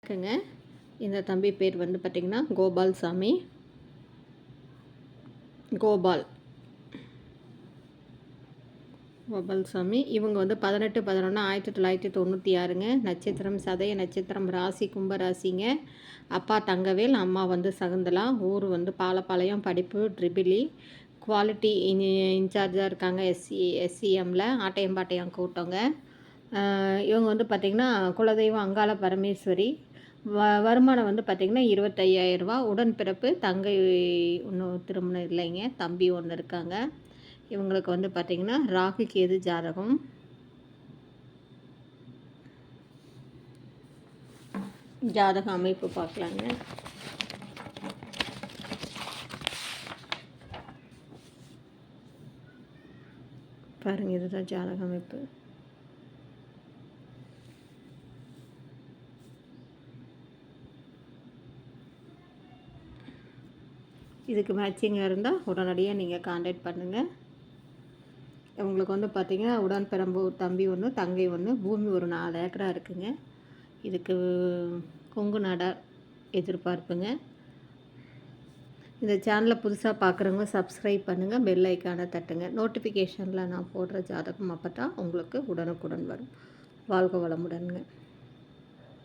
இருக்குங்க. இந்த தம்பி பேர் வந்து பார்த்திங்கன்னா கோபால் சாமி. கோபால் சாமி. இவங்க வந்து 18/11/1996ங்க. நட்சத்திரம் சதய நட்சத்திரம், ராசி கும்பராசிங்க. அப்பா தங்கவேல், அம்மா வந்து சகுந்தலா. ஊர் வந்து பாலப்பாளையம். படிப்பு ட்ரிபிள் இ. குவாலிட்டி இன்சார்ஜாக இருக்காங்க எஸ்சிஎம்மில். ஆட்டையம்பாட்டையம் கூட்டங்க. இவங்க வந்து பார்த்திங்கன்னா குலதெய்வம் அங்காள பரமேஸ்வரி. வருமானம் வந்து பார்த்திங்கன்னா 25,000 உடன்பிறப்பு தங்கை இன்னும் திருமணம் இல்லைங்க. தம்பி ஒன்று இருக்காங்க. இவங்களுக்கு வந்து பார்த்திங்கன்னா ராகு கேது ஜாதகம். ஜாதக அமைப்பு பார்க்கலாங்க. பாருங்கள், இதுதான் ஜாதக அமைப்பு. இதுக்கு மேட்சிங்காக இருந்தால் உடனடியாக நீங்கள் காண்டாக்ட் பண்ணுங்கள். இவங்களுக்கு வந்து பார்த்திங்கன்னா உடன்பிறப்பு தம்பி ஒன்று, தங்கை ஒன்று. பூமி ஒரு 4 ஏக்கரா இருக்குங்க. இதுக்கு கொங்கு நாடார் எதிர்பார்ப்புங்க. இந்த சேனலை புதுசாக பார்க்குறவங்க சப்ஸ்கிரைப் பண்ணுங்கள், பெல் ஐக்கானை தட்டுங்க. நோட்டிஃபிகேஷனில் நான் போடுற ஜாதகம் அப்போ தான் உங்களுக்கு உடனுக்குடன் வரும். வாழ்க வளமுடனுங்க.